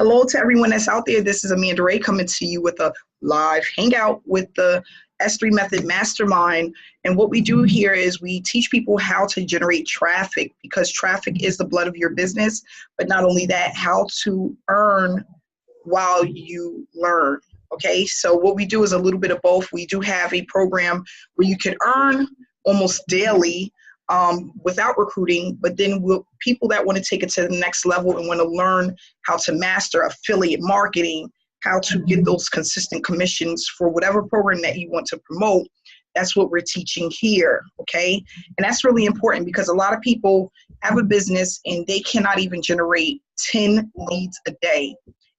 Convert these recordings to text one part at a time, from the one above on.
Hello to everyone that's out there. This is Amanda Ray coming to you with a live hangout with the S3 Method Mastermind. And what we do here is we teach people how to generate traffic, because traffic is the blood of your business. But not only that, how to earn while you learn. Okay, so what we do is a little bit of both. We do have a program where you can earn almost daily without recruiting, but then people that want to take it to the next level and want to learn how to master affiliate marketing, how to get those consistent commissions for whatever program that you want to promote, that's what we're teaching here, okay? And that's really important because a lot of people have a business and they cannot even generate 10 leads a day.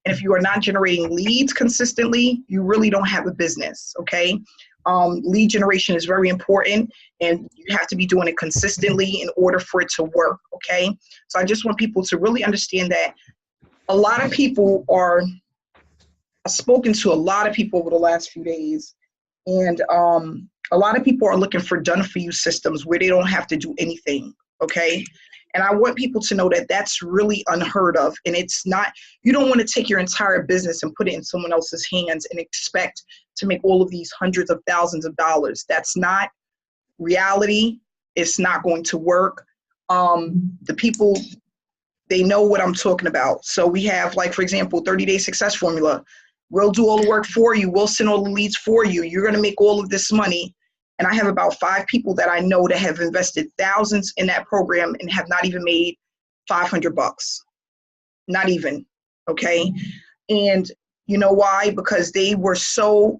And if you are not generating leads consistently, you really don't have a business, okay? Lead generation is very important, and you have to be doing it consistently in order for it to work, okay? So I just want people to really understand that a lot of people I've spoken to a lot of people over the last few days, and a lot of people are looking for done-for-you systems where they don't have to do anything, okay? And I want people to know that that's really unheard of. And it's not, you don't want to take your entire business and put it in someone else's hands and expect to make all of these hundreds of thousands of dollars. That's not reality. It's not going to work. The people, they know what I'm talking about. So we have, like, for example, 30-day success formula. We'll do all the work for you. We'll send all the leads for you. You're going to make all of this money. And I have about 5 people that I know that have invested thousands in that program and have not even made $500. Not even, okay? And you know why? Because they were so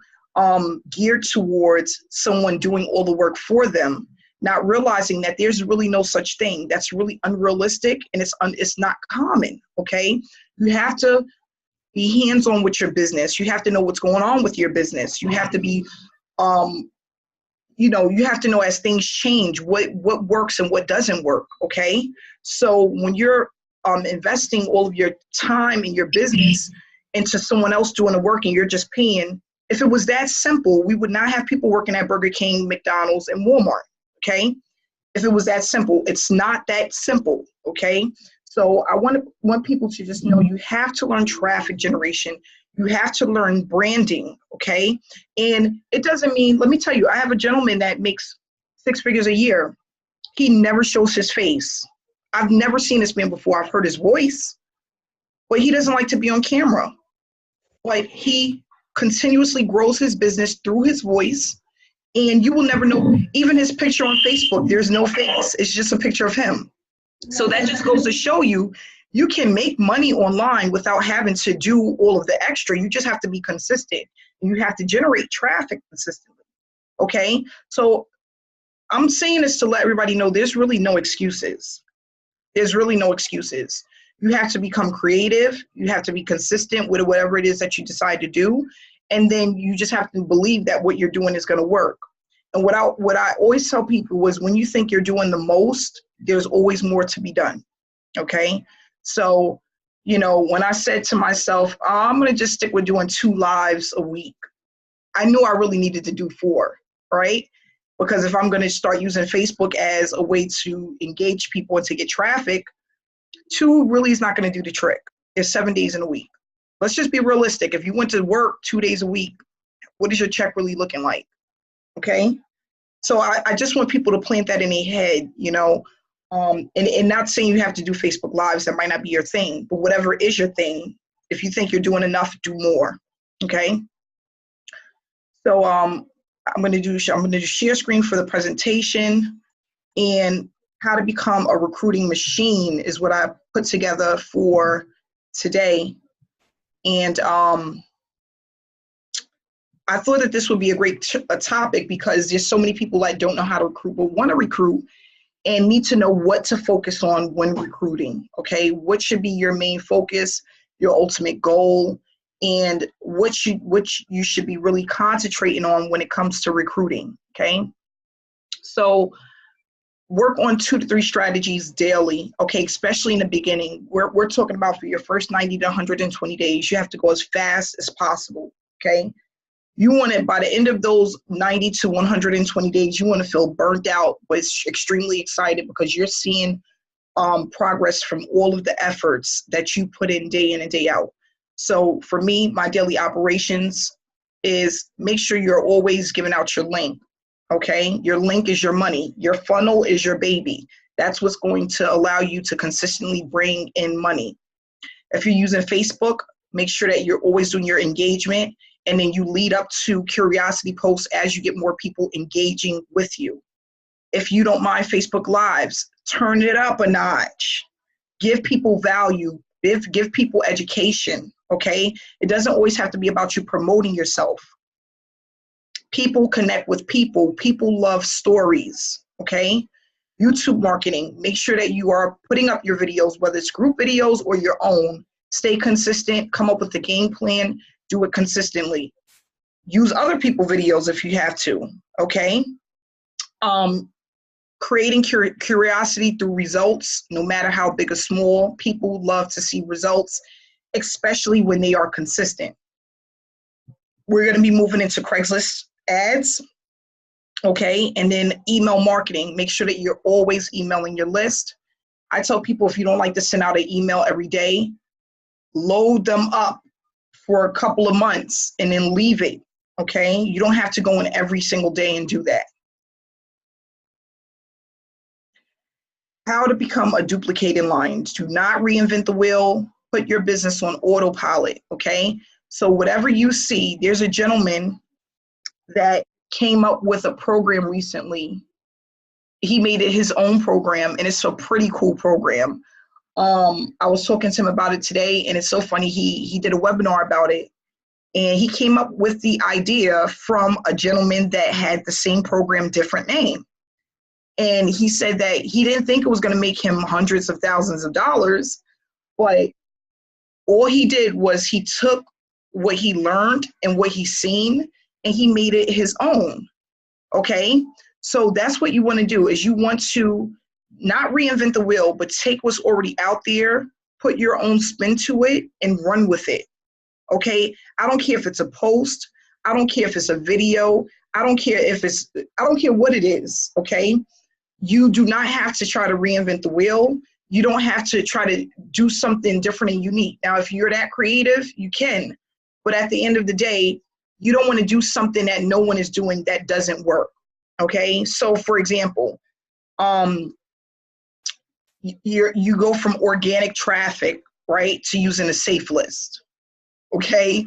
geared towards someone doing all the work for them, not realizing that there's really no such thing. That's really unrealistic, and it's not common, okay? You have to be hands-on with your business. You have to know what's going on with your business. You have to be you have to know as things change, what works and what doesn't work, okay? So when you're investing all of your time in your business into someone else doing the work and you're just paying, if it was that simple, we would not have people working at Burger King, McDonald's, and Walmart, okay? If it was that simple. It's not that simple, okay? So I want people to just know you have to learn traffic generation. You have to learn branding, okay? And it doesn't mean, let me tell you, I have a gentleman that makes 6 figures a year. He never shows his face. I've never seen this man before. I've heard his voice, but he doesn't like to be on camera. Like, he continuously grows his business through his voice, and you will never know. Even his picture on Facebook, there's no face. It's just a picture of him. So that just goes to show you, you can make money online without having to do all of the extra. You just have to be consistent. You have to generate traffic consistently, okay? So I'm saying this to let everybody know there's really no excuses. There's really no excuses. You have to become creative. You have to be consistent with whatever it is that you decide to do. And then you just have to believe that what you're doing is going to work. And what I always tell people is, when you think you're doing the most, there's always more to be done, okay? So, when I said to myself, I'm going to just stick with doing 2 lives a week, I knew I really needed to do 4, right? Because if I'm going to start using Facebook as a way to engage people and to get traffic, 2 really is not going to do the trick. There's 7 days in a week. Let's just be realistic. If you went to work 2 days a week, what is your check really looking like? Okay? So I just want people to plant that in their head, and not saying you have to do Facebook Lives. That might not be your thing, but whatever is your thing, if you think you're doing enough, do more, okay? So I'm going to do share screen for the presentation, and how to become a recruiting machine is what I put together for today. And I thought that this would be a great topic, because there's so many people that don't know how to recruit but want to recruit, and need to know what to focus on when recruiting, okay? What should be your main focus, your ultimate goal, and what you should be really concentrating on when it comes to recruiting, okay? So work on 2 to 3 strategies daily, okay? Especially in the beginning. We're talking about for your first 90 to 120 days, you have to go as fast as possible, okay? You want it, by the end of those 90 to 120 days, you want to feel burnt out, but extremely excited, because you're seeing progress from all of the efforts that you put in and day out. So for me, my daily operations is make sure you're always giving out your link. Okay, your link is your money. Your funnel is your baby. That's what's going to allow you to consistently bring in money. If you're using Facebook, make sure that you're always doing your engagement, and then you lead up to curiosity posts as you get more people engaging with you. If you don't mind Facebook Lives, turn it up a notch. Give people value. Give people education, okay? It doesn't always have to be about you promoting yourself. People connect with people. People love stories, okay? YouTube marketing, make sure that you are putting up your videos, whether it's group videos or your own. Stay consistent, come up with a game plan, do it consistently. Use other people's videos if you have to, okay? Creating curiosity through results, no matter how big or small. People love to see results, especially when they are consistent. We're going to be moving into Craigslist ads, okay? And then email marketing. Make sure that you're always emailing your list. I tell people, if you don't like to send out an email every day, load them up for a couple of months and then leave it, okay? You don't have to go in every single day and do that. How to become a duplicating line. Do not reinvent the wheel. Put your business on autopilot, okay? So whatever you see, there's a gentleman that came up with a program recently. He made it his own program, and it's a pretty cool program. I was talking to him about it today, and it's so funny. He did a webinar about it, and he came up with the idea from a gentleman that had the same program, different name. And he said that he didn't think it was going to make him hundreds of thousands of dollars, but all he did was he took what he learned and what he's seen, and he made it his own, okay? So that's what you want to do, is you want to not reinvent the wheel, but take what's already out there, put your own spin to it, and run with it, okay? I don't care if it's a post. I don't care if it's a video. I don't care what it is, okay? You do not have to try to reinvent the wheel. You don't have to try to do something different and unique. Now, if you're that creative, you can. But at the end of the day, you don't want to do something that no one is doing that doesn't work, okay? So, for example, you go from organic traffic, right, to using a safe list, okay?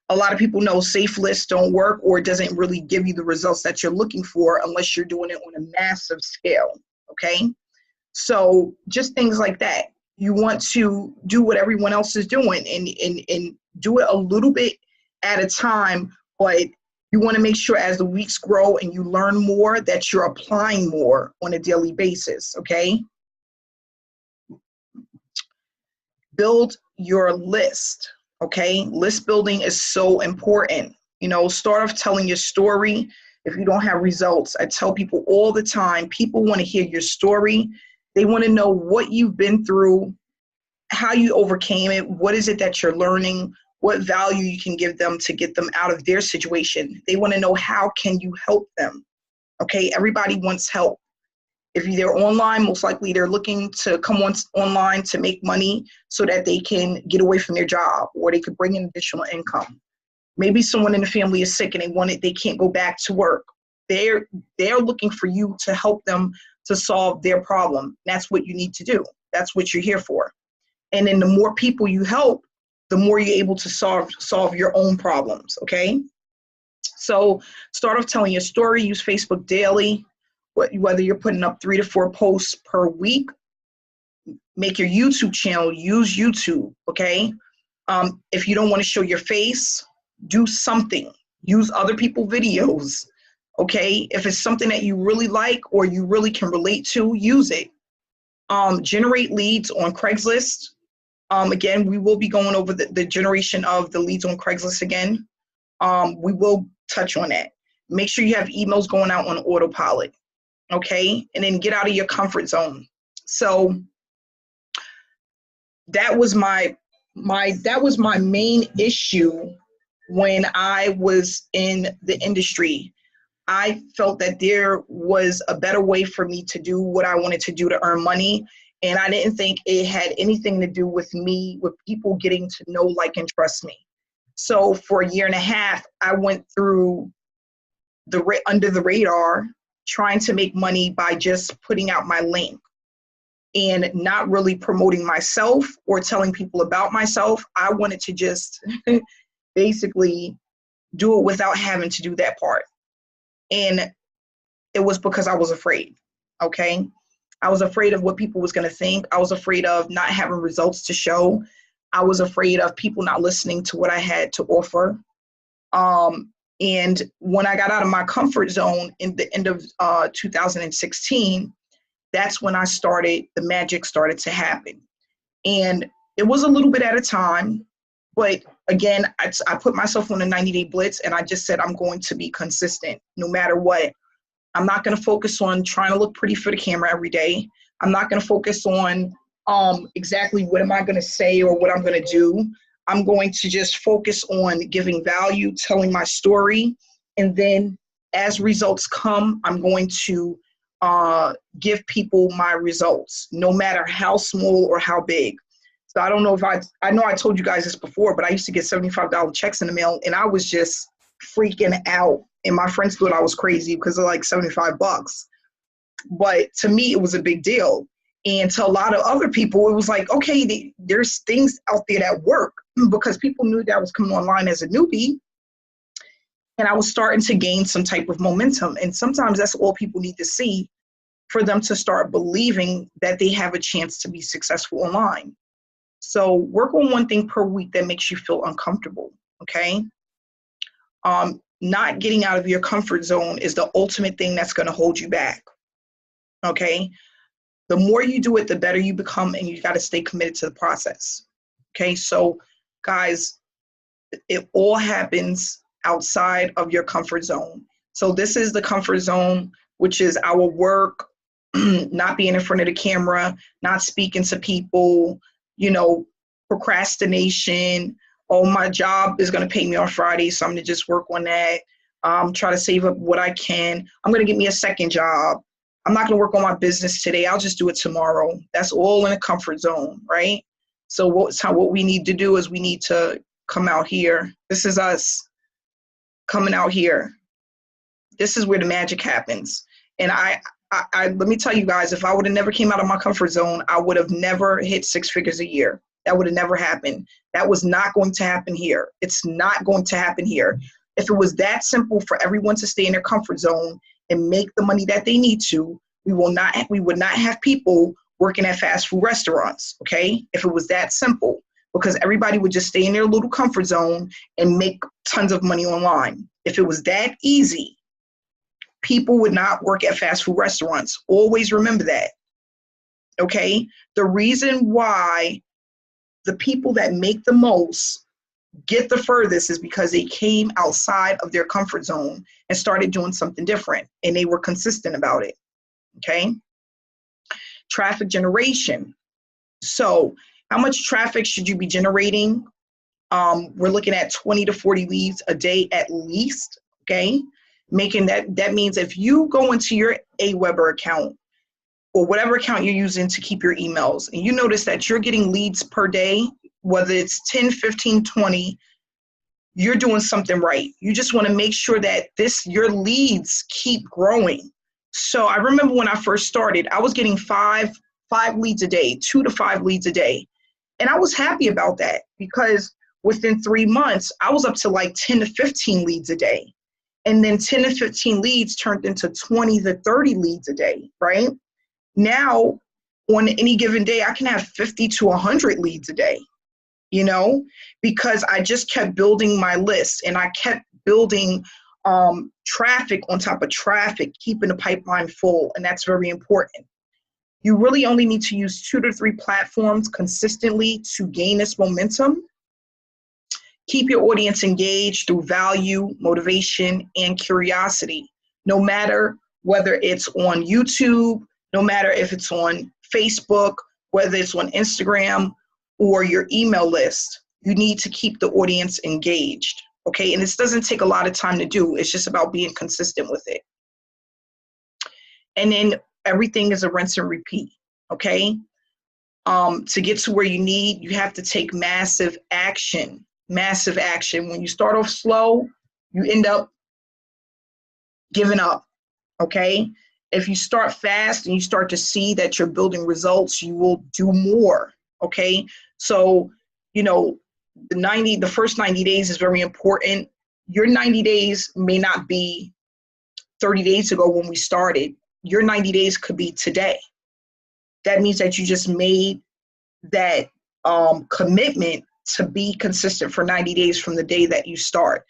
A lot of people know safe lists don't work, or it doesn't really give you the results that you're looking for unless you're doing it on a massive scale, okay? So just things like that. You want to do what everyone else is doing and do it a little bit at a time, but you want to make sure as the weeks grow and you learn more that you're applying more on a daily basis, okay? Build your list. Okay, list building is so important. You know, start off telling your story. If you don't have results, I tell people all the time, people want to hear your story. They want to know what you've been through, how you overcame it, what is it that you're learning, what value you can give them to get them out of their situation. They want to know how can you help them. Okay, everybody wants help. If they're online, most likely they're looking to come online to make money so that they can get away from their job, or they could bring in additional income. Maybe someone in the family is sick and they can't go back to work. They're looking for you to help them to solve their problem. That's what you need to do. That's what you're here for. And then the more people you help, the more you're able to solve your own problems, okay? So start off telling your story, use Facebook daily. Whether you're putting up 3 to 4 posts per week, make your YouTube channel, use YouTube, okay? If you don't want to show your face, do something. Use other people's videos, okay? If it's something that you really like or you really can relate to, use it. Generate leads on Craigslist. Again, we will be going over the generation of the leads on Craigslist again. We will touch on that. Make sure you have emails going out on autopilot. Okay, and then get out of your comfort zone. So that was my main issue when I was in the industry. I felt that there was a better way for me to do what I wanted to do to earn money, And I didn't think it had anything to do with me, with people getting to know, like, and trust me. So for a year and a half, I went through under the radar, trying to make money by just putting out my link and not really promoting myself or telling people about myself. I wanted to just basically do it without having to do that part. And it was because I was afraid, okay? I was afraid of what people was going to think. I was afraid of not having results to show. I was afraid of people not listening to what I had to offer. And when I got out of my comfort zone in the end of 2016, that's when the magic started to happen. And it was a little bit at a time, but again, I put myself on a 90-day blitz, and I just said, I'm going to be consistent no matter what. I'm not going to focus on trying to look pretty for the camera every day. I'm not going to focus on exactly what am I going to say or what I'm going to do. I'm going to just focus on giving value, telling my story, and then as results come, I'm going to give people my results, no matter how small or how big. So I don't know if I know I told you guys this before, but I used to get $75 checks in the mail, and I was just freaking out. And my friends thought I was crazy because of like $75. But to me, it was a big deal. And to a lot of other people, it was like, okay, there's things out there that work, because people knew that I was coming online as a newbie, and I was starting to gain some type of momentum. And sometimes that's all people need to see for them to start believing that they have a chance to be successful online. So work on one thing per week that makes you feel uncomfortable, okay? Not getting out of your comfort zone is the ultimate thing that's going to hold you back, okay? The more you do it, the better you become, and you got to stay committed to the process, okay? So guys, it all happens outside of your comfort zone. So this is the comfort zone, which is our work, not being in front of the camera, not speaking to people, procrastination. Oh, my job is going to pay me on Friday, so I'm going to just work on that. Try to save up what I can. I'm going to get me a second job. I'm not going to work on my business today. I'll just do it tomorrow. That's all in a comfort zone, right? So what we need to do is we need to come out here. This is us coming out here. This is where the magic happens. And I let me tell you guys, if I would have never came out of my comfort zone, I would have never hit 6 figures a year. That would have never happened. That was not going to happen here. It's not going to happen here. If it was that simple for everyone to stay in their comfort zone and make the money that they need to, we would not have people working at fast food restaurants, okay? If it was that simple, because everybody would just stay in their little comfort zone and make tons of money online. If it was that easy, people would not work at fast food restaurants. Always remember that, okay? The reason why the people that make the most get the furthest is because they came outside of their comfort zone and started doing something different, and they were consistent about it, okay? Traffic generation. So how much traffic should you be generating? We're looking at 20 to 40 leads a day at least, okay? Making that means if you go into your Aweber account or whatever account you're using to keep your emails, and you notice that you're getting leads per day, whether it's 10, 15, 20, you're doing something right. You just want to make sure that your leads keep growing. So I remember when I first started, I was getting five leads a day, 2 to 5 leads a day. And I was happy about that because within 3 months, I was up to like 10 to 15 leads a day. And then 10 to 15 leads turned into 20 to 30 leads a day, right? Now, on any given day, I can have 50 to 100 leads a day, because I just kept building my list, and I kept building traffic on top of traffic, keeping the pipeline full, and that's very important. You really only need to use 2 to 3 platforms consistently to gain this momentum. Keep your audience engaged through value, motivation, and curiosity, no matter whether it's on YouTube, no matter if it's on Facebook, whether it's on Instagram or your email list. You need to keep the audience engaged, okay? And this doesn't take a lot of time to do. It's just about being consistent with it. And then everything is a rinse and repeat, okay? To get to where you need, you have to take massive action. Massive action. When you start off slow, you end up giving up. Okay? If you start fast and you start to see that you're building results, you will do more. Okay? So, the first 90 days is very important. Your 90 days may not be 30 days ago when we started. Your 90 days could be today. That means that you just made that commitment to be consistent for 90 days from the day that you start.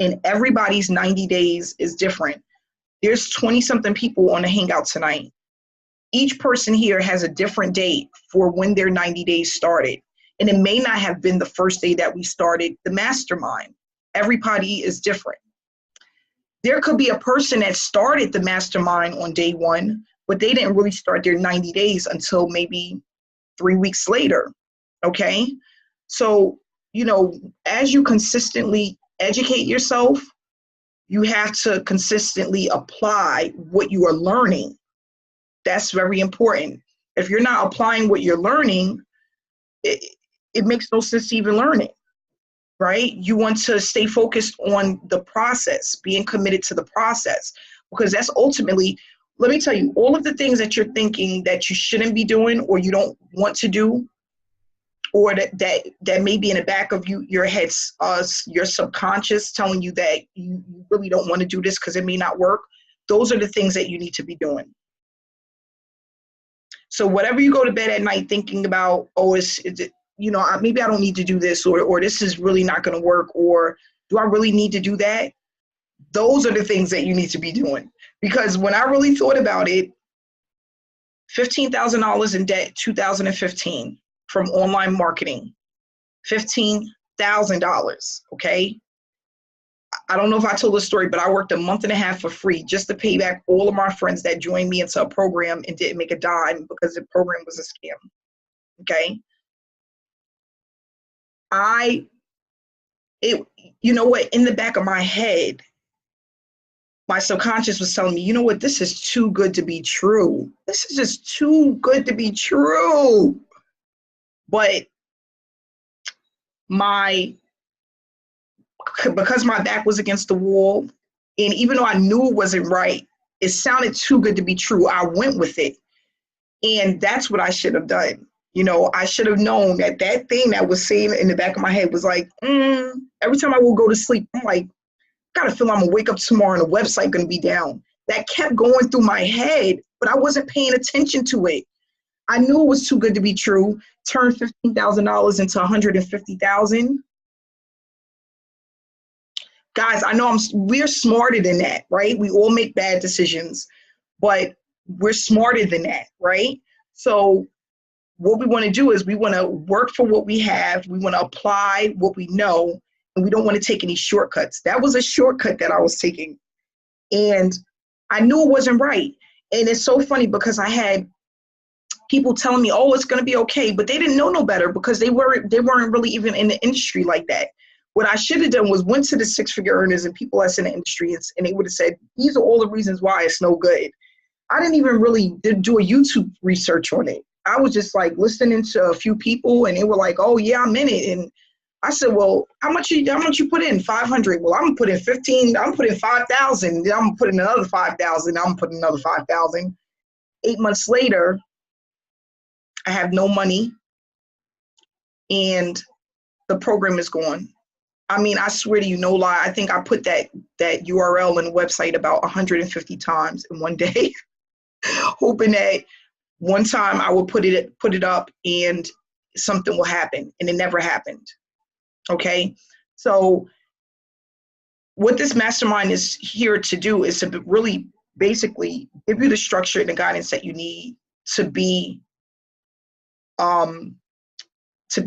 And everybody's 90 days is different. There's 20-something people on the Hangout tonight. Each person here has a different date for when their 90 days started. And it may not have been the first day that we started the mastermind. Everybody is different. There could be a person that started the mastermind on day one, but they didn't really start their 90 days until maybe 3 weeks later. Okay? So, as you consistently educate yourself, you have to consistently apply what you are learning. That's very important. If you're not applying what you're learning, it makes no sense to even learn it, right? You want to stay focused on the process, being committed to the process, because that's ultimately, let me tell you, all of the things that you're thinking that you shouldn't be doing or you don't want to do, or that may be in the back of your head, your subconscious telling you that you really don't want to do this because it may not work. Those are the things that you need to be doing. So whatever you go to bed at night thinking about, maybe I don't need to do this, or this is really not going to work, or do I really need to do that? Those are the things that you need to be doing. Because when I really thought about it, $15,000 in debt, 2015. From online marketing, $15,000, okay? I don't know if I told the story, but I worked a month and a half for free just to pay back all of my friends that joined me into a program and didn't make a dime because the program was a scam, okay? In the back of my head, my subconscious was telling me, this is too good to be true. This is just too good to be true. But because my back was against the wall, and even though I knew it wasn't right, it sounded too good to be true. I went with it. And that's what I should have done. I should have known that thing that was saying in the back of my head was like, every time I will go to sleep, I'm like, I gotta feel I'm gonna wake up tomorrow and the website gonna be down. That kept going through my head, but I wasn't paying attention to it. I knew it was too good to be true. Turned $15,000 into $150,000. Guys, I know we're smarter than that, right? We all make bad decisions, but we're smarter than that, right? So what we want to do is we want to work for what we have. We want to apply what we know, and we don't want to take any shortcuts. That was a shortcut that I was taking, and I knew it wasn't right. And it's so funny because I had people telling me, oh, it's going to be okay, but they didn't know no better because they weren't really even in the industry like that. What I should have done was went to the six-figure earners and people that's in the industry, and they would have said, these are all the reasons why it's no good. I didn't even really do a YouTube research on it. I was just like listening to a few people, and they were like, oh yeah, I'm in it. And I said, well, how much you put in? 500. Well, I'm gonna put in 15. I'm putting 5,000. Then I'm gonna put in another 5,000. I'm putting another 5,000. 8 months later, I have no money, and the program is gone. I mean, I swear to you, no lie. I think I put that URL and website about 150 times in one day, hoping that one time I will put it up and something will happen, and it never happened. Okay, so what this mastermind is here to do is to really basically give you the structure and the guidance that you need to be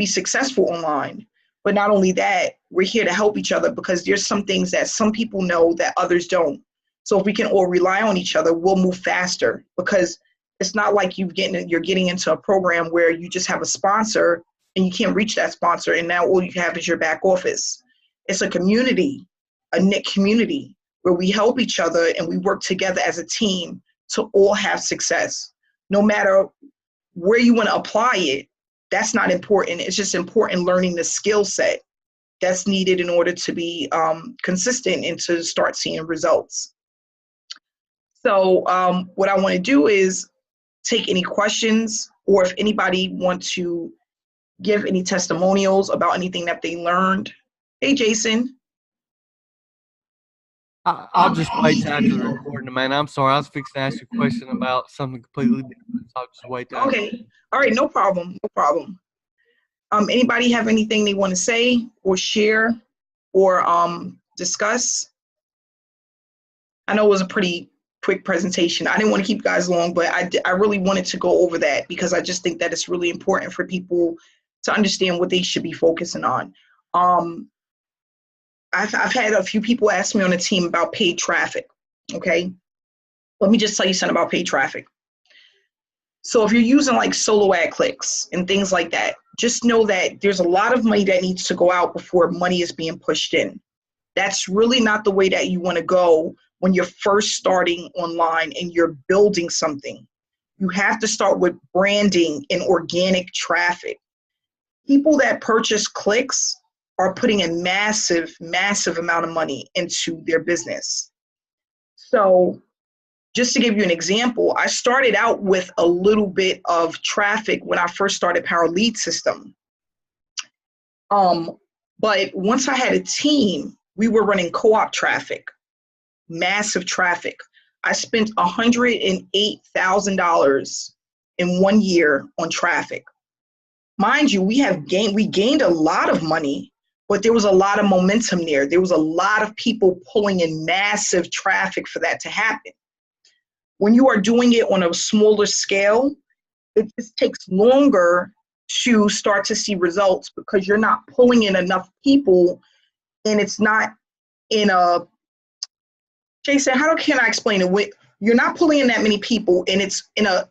successful online. But not only that, we're here to help each other because there's some things that some people know that others don't. So if we can all rely on each other, we'll move faster, because it's not like you're getting into a program where you just have a sponsor and you can't reach that sponsor and now all you have is your back office. It's a community, a knit community where we help each other and we work together as a team to all have success. No matter where you want to apply it, that's not important. It's just important learning the skill set that's needed in order to be consistent and to start seeing results. So what I want to do is take any questions, or if anybody wants to give any testimonials about anything that they learned. Hey, Jason. I'll just wait till after the recording, man. I'm sorry. I was fixing to ask you a question about something completely different. So I'll just wait till after. Okay. All right. No problem. No problem. Anybody have anything they want to say or share or discuss? I know it was a pretty quick presentation. I didn't want to keep you guys long, but I really wanted to go over that because I just think that it's really important for people to understand what they should be focusing on. I've had a few people ask me on the team about paid traffic, okay? Let me just tell you something about paid traffic. So if you're using like solo ad clicks and things like that, just know that there's a lot of money that needs to go out before money is being pushed in. That's really not the way that you want to go when you're first starting online and you're building something. You have to start with branding and organic traffic. People that purchase clicks are putting a massive, massive amount of money into their business. So just to give you an example, I started out with a little bit of traffic when I first started Power Lead System. But once I had a team, we were running co-op traffic, massive traffic. I spent $108,000 in 1 year on traffic. Mind you, we gained a lot of money, but there was a lot of momentum there. There was a lot of people pulling in massive traffic for that to happen. When you are doing it on a smaller scale, it just takes longer to start to see results because you're not pulling in enough people, and it's not in a, Jason, can I explain it? You're not pulling in that many people, and it's in a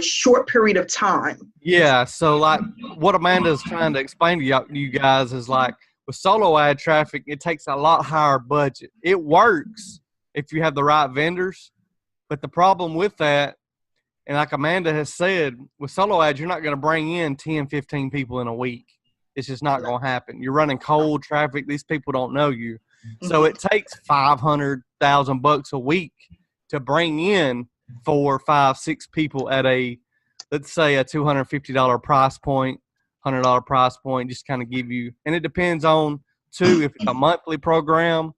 short period of time. Yeah, so like what Amanda's trying to explain to you guys is like with solo ad traffic, it takes a lot higher budget. It works if you have the right vendors, but the problem with that, and like Amanda has said, with solo ads, you're not going to bring in 10, 15 people in a week. It's just not going to happen. You're running cold traffic. These people don't know you. So it takes $500,000 a week to bring in 4, 5, 6 people at let's say a $250 price point, $100 price point, just kind of give you, and it depends on too, if it's a monthly program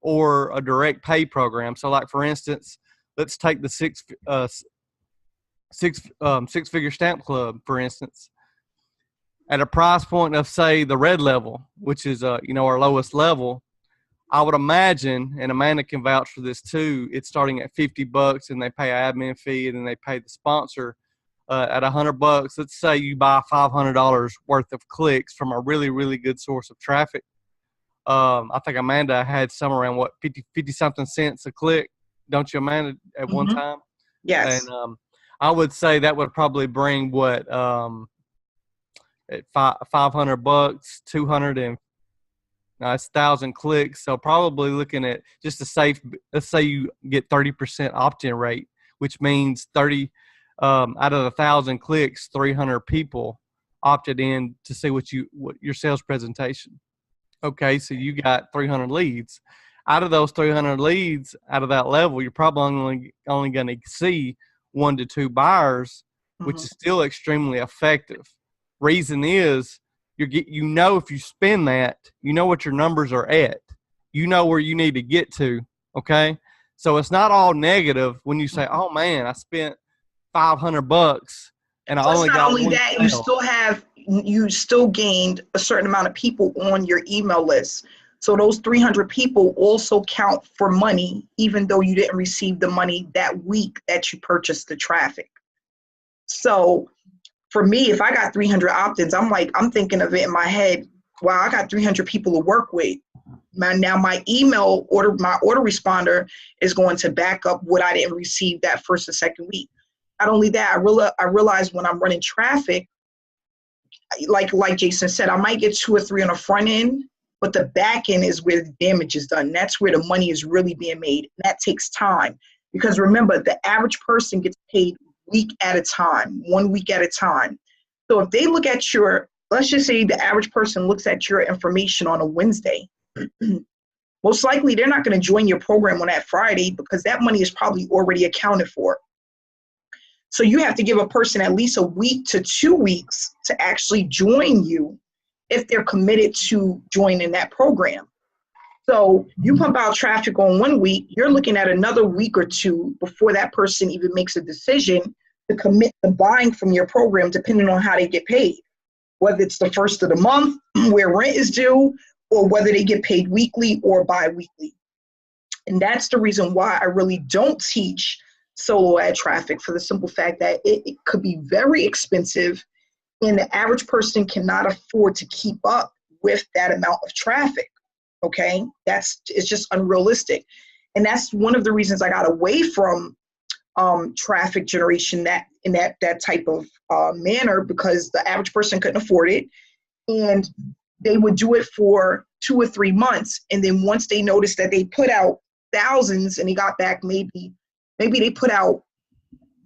or a direct pay program. So like for instance, let's take the six-figure stamp club, for instance, at a price point of say the red level, which is our lowest level. I would imagine, and Amanda can vouch for this too, it's starting at $50 and they pay an admin fee and then they pay the sponsor at $100. Let's say you buy $500 worth of clicks from a really, really good source of traffic. I think Amanda had somewhere around 50 something cents a click, don't you, Amanda, at one time? Yes. And I would say that would probably bring at $500, 200 and it's 1,000 clicks. So probably looking at just a safe, let's say you get 30% opt-in rate, which means 30 out of 1,000 clicks, 300 people opted in to see what your sales presentation. Okay, so you got 300 leads. Out of those 300 leads, out of that level, you're probably only going to see 1 to 2 buyers, which is still extremely effective. Reason is, if you spend that, you know what your numbers are at. You know where you need to get to, okay? So it's not all negative when you say, oh, man, I spent $500 and I only got not only one that, sale. you still gained a certain amount of people on your email list. So those 300 people also count for money, even though you didn't receive the money that week that you purchased the traffic. So for me, if I got 300 opt-ins, I'm thinking of it in my head, wow, I got 300 people to work with. Now my order responder is going to back up what I didn't receive that first or second week. Not only that, I realize when I'm running traffic, like Jason said, I might get 2 or 3 on the front end, but the back end is where the damage is done. That's where the money is really being made. And that takes time because remember, the average person gets paid week at a time, 1 week at a time. So if they look at let's just say the average person looks at your information on a Wednesday, most likely they're not going to join your program on that Friday because that money is probably already accounted for. So you have to give a person at least a week to 2 weeks to actually join you if they're committed to joining that program. So you pump out traffic on 1 week, you're looking at another week or two before that person even makes a decision to commit to buying from your program, depending on how they get paid, whether it's the first of the month where rent is due, or whether they get paid weekly or bi-weekly. And that's the reason why I really don't teach solo ad traffic, for the simple fact that it could be very expensive and the average person cannot afford to keep up with that amount of traffic. Okay, it's just unrealistic. And that's one of the reasons I got away from traffic generation in that type of manner, because the average person couldn't afford it. And they would do it for 2 or 3 months. And then once they noticed that they put out thousands and they got back, maybe they put out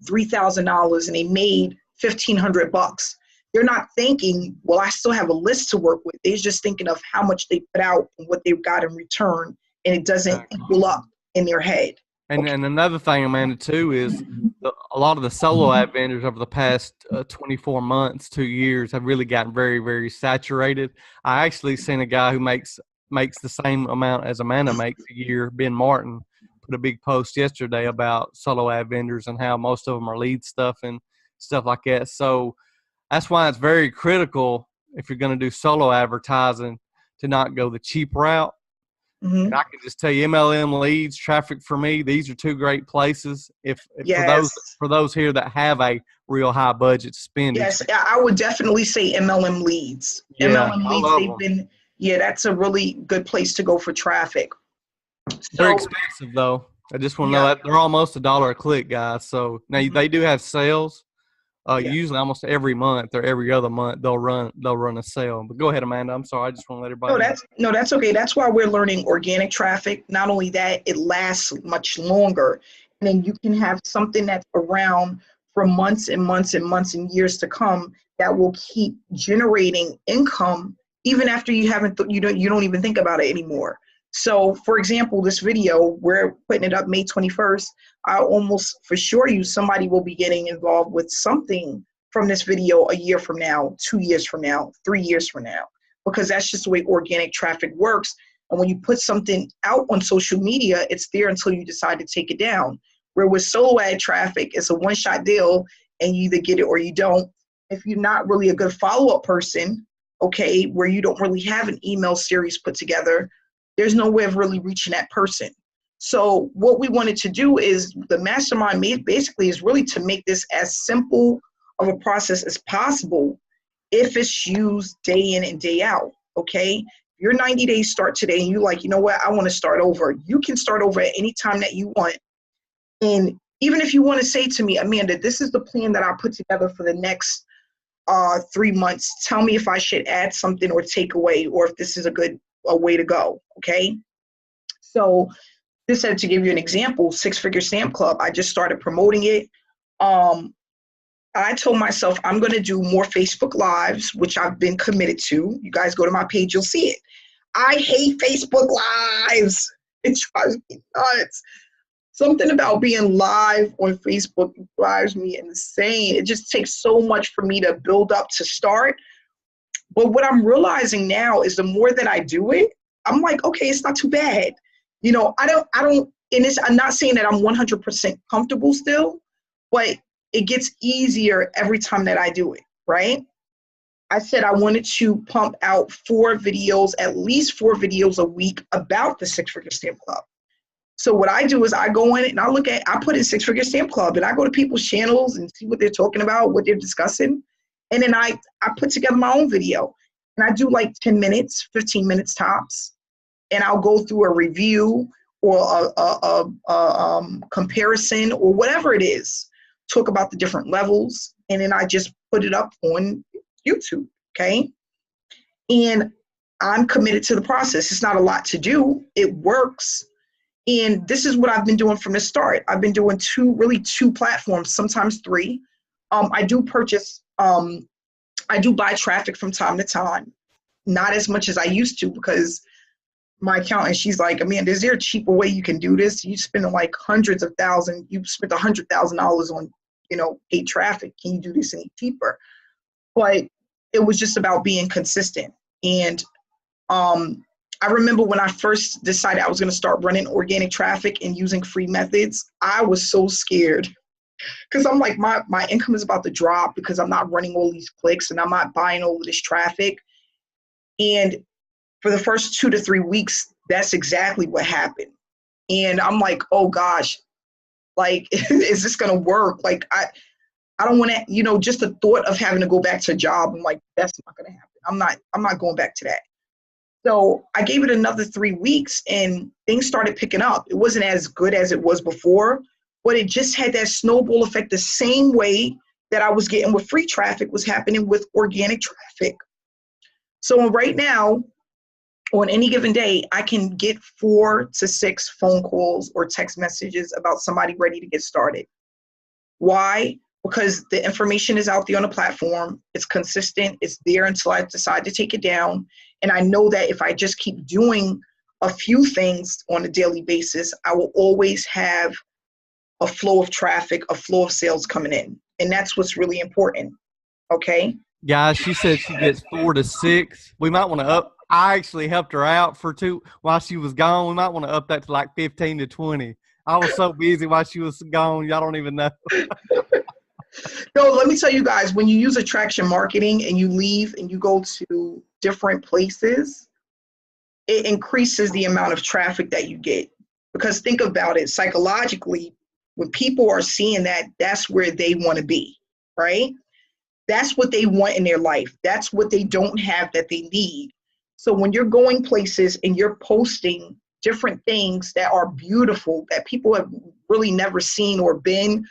$3,000 and they made $1,500. They're not thinking, well, I still have a list to work with. They're just thinking of how much they put out and what they've got in return, and it doesn't equal up in their head. And another thing, Amanda, too, is a lot of the solo ad vendors over the past 24 months, 2 years, have really gotten very, very saturated. I actually seen a guy who makes the same amount as Amanda makes a year, Ben Martin, put a big post yesterday about solo ad vendors and how most of them are lead stuff and stuff like that. So that's why it's very critical, if you're going to do solo advertising, to not go the cheap route. Mm-hmm. And I can just tell you, MLM Leads, Traffic for Me, these are two great places. Yes. For those here that have a real high budget to spend. Yes, I would definitely say MLM Leads. Yeah, MLM Leads, that's a really good place to go for traffic. They're expensive though. I just want to know that they're almost $1 a click, guys. So now they do have sales. Usually almost every month or every other month they'll run a sale. But go ahead, Amanda. I'm sorry. I just want to let everybody know. That's okay. That's why we're learning organic traffic. Not only that, it lasts much longer. And then you can have something that's around for months and months and months and years to come that will keep generating income even after you don't even think about it anymore. So, for example, this video, we're putting it up May 21st. I almost for sure somebody will be getting involved with something from this video a year from now, 2 years from now, 3 years from now, because that's just the way organic traffic works. And when you put something out on social media, it's there until you decide to take it down. Where with solo ad traffic, it's a one-shot deal and you either get it or you don't. If you're not really a good follow-up person, okay, where you don't really have an email series put together, there's no way of really reaching that person. So what we wanted to do is the mastermind basically is really to make this as simple of a process as possible if it's used day in and day out, okay? Your 90 days start today and you're like, you know what, I want to start over. You can start over at any time that you want. And even if you want to say to me, Amanda, this is the plan that I put together for the next 3 months. Tell me if I should add something or take away, or if this is a way to go, okay? So this said, to give you an example, Six Figure Stamp Club, I just started promoting it. I told myself I'm going to do more Facebook Lives, which I've been committed to. You guys go to my page, you'll see it. I hate Facebook Lives. It drives me nuts. Something about being live on Facebook drives me insane. It just takes so much for me to build up to start. But what I'm realizing now is the more that I do it, I'm like, okay, it's not too bad. You know, I'm not saying that I'm 100% comfortable still, but it gets easier every time that I do it, right? I said I wanted to pump out at least four videos a week about the Six Figure Stamp Club. So what I do is I go in and I put in Six Figure Stamp Club and I go to people's channels and see what they're talking about, what they're discussing. And then I put together my own video and I do like 10 minutes, 15 minutes tops. And I'll go through a review or a comparison or whatever it is, talk about the different levels. And then I just put it up on YouTube, okay? And I'm committed to the process. It's not a lot to do. It works. And this is what I've been doing from the start. I've been doing two platforms, sometimes three. I do purchase, I do buy traffic from time to time, not as much as I used to, because my accountant, she's like, Amanda, is there a cheaper way you can do this? You spend like hundreds of thousands, you spent $100,000 on, paid traffic. Can you do this any cheaper? But it was just about being consistent. And I remember when I first decided I was going to start running organic traffic and using free methods, I was so scared, because I'm like, my income is about to drop because I'm not running all these clicks and I'm not buying all of this traffic. And for the first 2 to 3 weeks, that's exactly what happened. And I'm like, oh gosh, like, is this going to work? Like, I don't want to, just the thought of having to go back to a job, I'm like, that's not going to happen. I'm not going back to that. So I gave it another 3 weeks and things started picking up. It wasn't as good as it was before, but it just had that snowball effect. The same way that I was getting with free traffic was happening with organic traffic. So right now, on any given day, I can get 4 to 6 phone calls or text messages about somebody ready to get started. Why? Because the information is out there on the platform. It's consistent. It's there until I decide to take it down. And I know that if I just keep doing a few things on a daily basis, I will always have a flow of traffic, a flow of sales coming in. And that's what's really important. Okay. Guys, she said she gets 4 to 6. We might want to up. I actually helped her out for 2 while she was gone. We might want to up that to like 15 to 20. I was so busy while she was gone. Y'all don't even know. No, let me tell you guys, when you use attraction marketing and you leave and you go to different places, it increases the amount of traffic that you get. Because think about it, psychologically, when people are seeing that, that's where they want to be, right? That's what they want in their life. That's what they don't have that they need. So when you're going places and you're posting different things that are beautiful, that people have really never seen or been,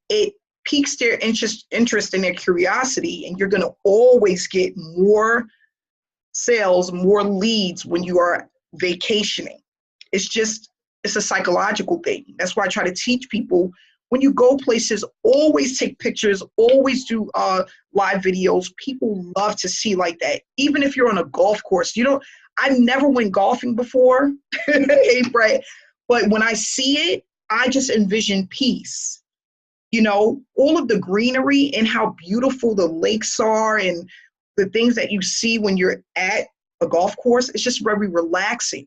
it piques their interest and their curiosity, and you're going to always get more sales, more leads when you are vacationing. It's a psychological thing. That's why I try to teach people, when you go places, always take pictures, always do live videos. People love to see like that. Even if you're on a golf course, I never went golfing before, hey, Brett, but when I see it, I just envision peace. All of the greenery and how beautiful the lakes are and the things that you see when you're at a golf course, it's just very relaxing.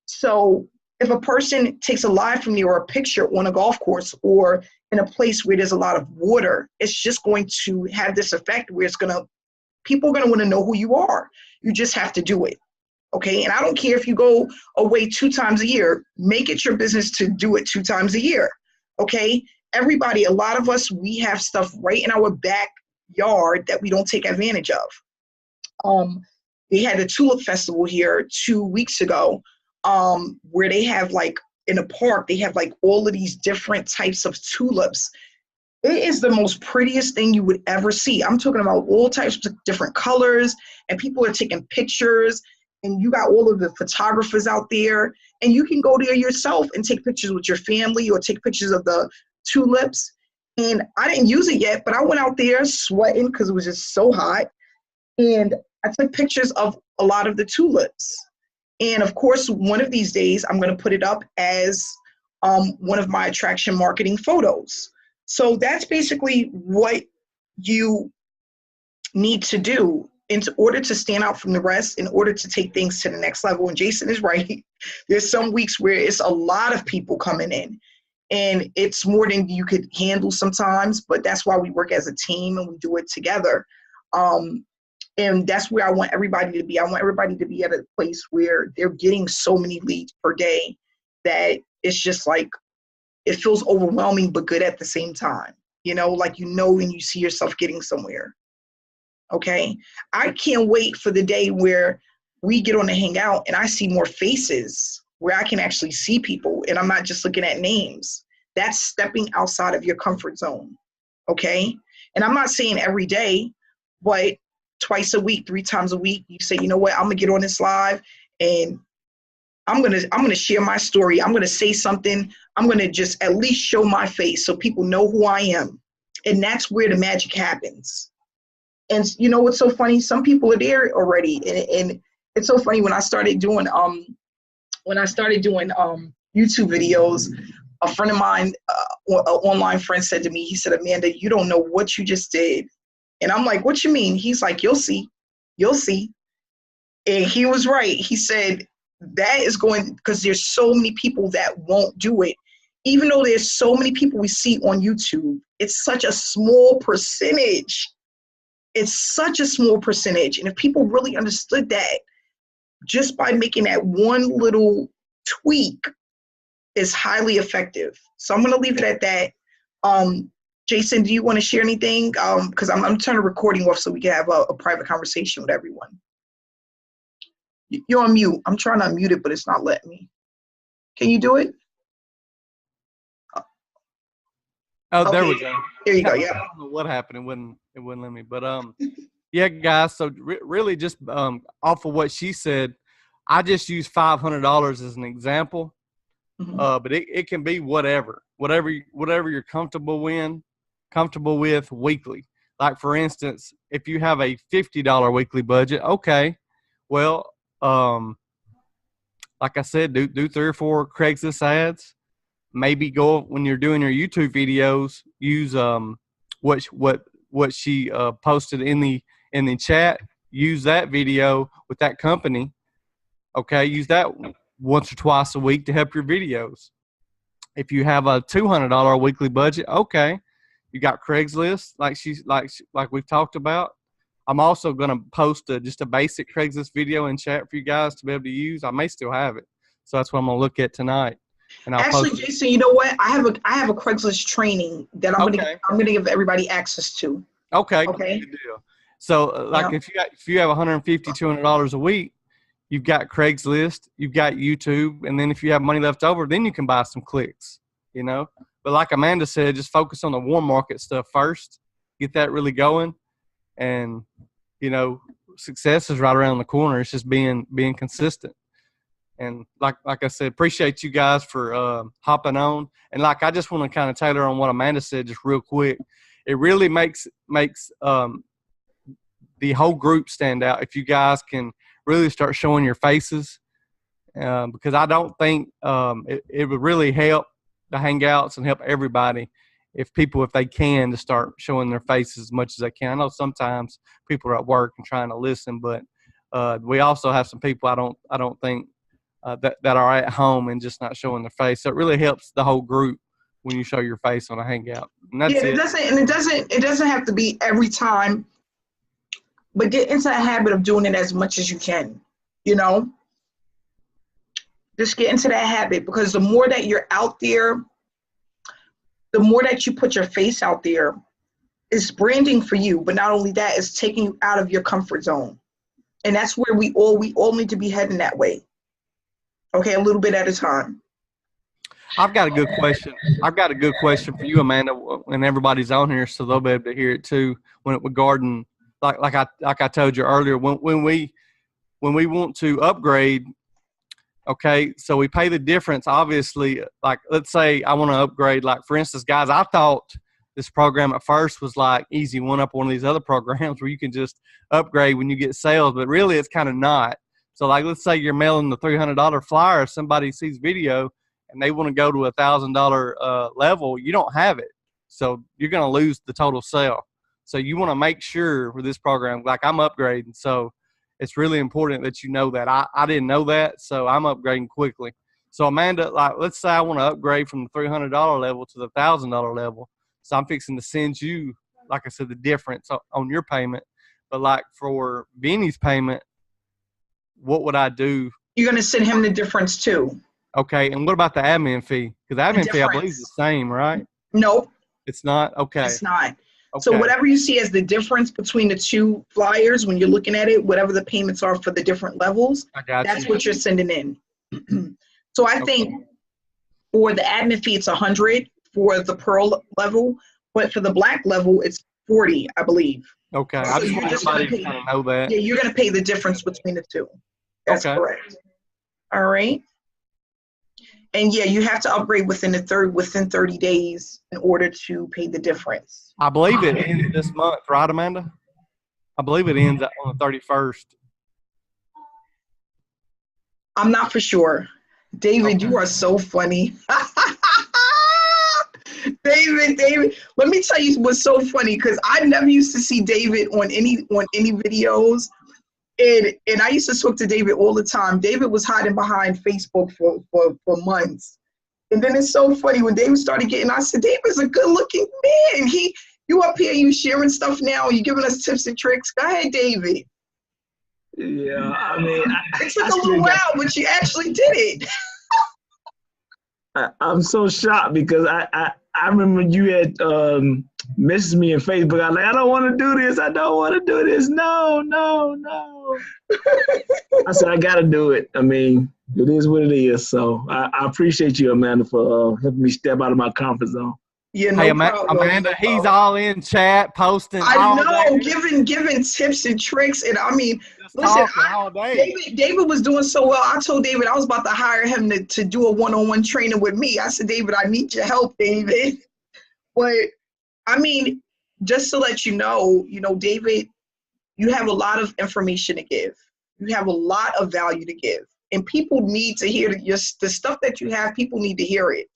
So if a person takes a live from you or a picture on a golf course or in a place where there's a lot of water, it's just going to have this effect where people are going to want to know who you are. You just have to do it. Okay. And I don't care if you go away 2 times a year, make it your business to do it 2 times a year. Okay. Everybody, a lot of us, we have stuff right in our backyard that we don't take advantage of. They had a tulip festival here 2 weeks ago, where they have like in a park, they have like all of these different types of tulips. It is the most prettiest thing you would ever see. I'm talking about all types of different colors, and people are taking pictures, and you got all of the photographers out there, and you can go there yourself and take pictures with your family or take pictures of the tulips. And I didn't use it yet, but I went out there sweating because it was just so hot. And I took pictures of a lot of the tulips. And of course, one of these days, I'm going to put it up as one of my attraction marketing photos. So that's basically what you need to do in order to stand out from the rest, in order to take things to the next level. And Jason is right. There's some weeks where it's a lot of people coming in, and it's more than you could handle sometimes, but that's why we work as a team and we do it together. And that's where I want everybody to be. I want everybody to be at a place where they're getting so many leads per day that it's just like, it feels overwhelming, but good at the same time. When you see yourself getting somewhere. Okay. I can't wait for the day where we get on the hangout and I see more faces, where I can actually see people and I'm not just looking at names. That's stepping outside of your comfort zone. Okay. And I'm not saying every day, but twice a week, 3 times a week, you say, you know what, I'm gonna get on this live and I'm gonna share my story. I'm gonna say something. I'm gonna just at least show my face so people know who I am. And that's where the magic happens. And you know what's so funny? Some people are there already. And it's so funny when I started doing YouTube videos, a friend of mine, an online friend said to me, he said, Amanda, you don't know what you just did. And I'm like, what you mean? He's like, you'll see. You'll see. And he was right. He said, that is going, because there's so many people that won't do it. Even though there's so many people we see on YouTube, it's such a small percentage. It's such a small percentage. And if people really understood that, just by making that one little tweak is highly effective. So I'm going to leave it at that. Jason, do you want to share anything? Because I'm turning the recording off so we can have a private conversation with everyone. You're on mute. I'm trying to unmute it, but it's not letting me. Can you do it? Oh, there we go. There you go. Yeah. I don't know what happened. It wouldn't let me. But yeah, guys. So really, just off of what she said, I just use $500 as an example. Mm-hmm. But it can be whatever you're comfortable with weekly. Like for instance, if you have a $50 weekly budget, okay, well, like I said, do 3 or 4 Craigslist ads. Maybe go when you're doing your YouTube videos, use what she posted in the chat. Use that video with that company. Okay, use that once or twice a week to help your videos. If you have a $200 weekly budget, okay, you got Craigslist like we've talked about. I'm also going to post just a basic Craigslist video in chat for you guys to be able to use. I may still have it, so that's what I'm going to look at tonight. And I'll actually, post Jason, you know what? I have a Craigslist training that I'm gonna give everybody access to. Okay. Okay. Good deal. So, if you have $150, $200 a week, you've got Craigslist, you've got YouTube, and then if you have money left over, then you can buy some clicks. You know, but like Amanda said, just focus on the warm market stuff first. Get that really going, and you know, success is right around the corner. It's just being consistent. And like I said, appreciate you guys for hopping on. And I just want to kind of tailor on what Amanda said just real quick. It really makes the whole group stand out if you guys can really start showing your faces, because I don't think it would really help the hangouts and help everybody if they can, to start showing their faces as much as they can. I know sometimes people are at work and trying to listen, but we also have some people I don't think that are at home and just not showing their face. So it really helps the whole group when you show your face on a hangout. And that's it. It doesn't have to be every time, but get into a habit of doing it as much as you can. You know, just get into that habit, because the more that you're out there, the more that you put your face out there, it's branding for you. But not only that, it's taking you out of your comfort zone. And that's where we all need to be heading that way. Okay, a little bit at a time. I've got a good question for you, Amanda, and everybody's on here, so they'll be able to hear it too. When it regarding, like I told you earlier, when we want to upgrade, okay, so we pay the difference. Obviously, like let's say I want to upgrade. Like for instance, guys, I thought this program at first was like Easy One Up, one of these other programs where you can just upgrade when you get sales, but really it's kind of not. So like, let's say you're mailing the $300 flyer. Somebody sees video and they want to go to $1,000 level. You don't have it. So you're going to lose the total sale. So you want to make sure with this program, like I'm upgrading. So it's really important that you know that. I didn't know that. So I'm upgrading quickly. So Amanda, like, let's say I want to upgrade from the $300 level to the $1,000 level. So I'm fixing to send you, like I said, the difference on your payment. But like for Vinny's payment, what would I do? You're going to send him the difference too. Okay. And what about the admin fee? Because the admin fee, I believe, is the same, right? Nope. It's not? Okay. It's not. Okay. So whatever you see as the difference between the two flyers, when you're looking at it, whatever the payments are for the different levels, that's what you're sending in. So I think for the admin fee, it's $100 for the Pearl level, but for the Black level, it's $40, I believe. Okay. So I just want everybody to kind of know that. Yeah, you're going to pay the difference between the two. That's correct. All right. And yeah, you have to upgrade within 30 days in order to pay the difference. I believe it ends this month, right, Amanda? I believe it ends on the 31st. I'm not for sure. David, Okay. you are so funny. David, let me tell you what's so funny, because I never used to see David on any videos. And I used to talk to David all the time. David was hiding behind Facebook for months. And then it's so funny when David started getting, I said, David's a good looking man. You up here, you sharing stuff now, you giving us tips and tricks. Go ahead, David. Yeah, I mean, It took a little while, but you actually did it. I'm so shocked because I remember you had messaged me in Facebook. I was like, I don't want to do this. I don't want to do this. No. I said, I got to do it. I mean, it is what it is. So I appreciate you, Amanda, for helping me step out of my comfort zone. Yeah, no problem. Amanda, he's all in chat, posting. I know, giving tips and tricks. And I mean, listen, all day. David was doing so well. I told David I was about to hire him to do a one-on-one training with me. I said, David, I need your help, David. But I mean, just to let you know, David, you have a lot of information to give. You have a lot of value to give. And people need to hear the stuff that you have. People need to hear it.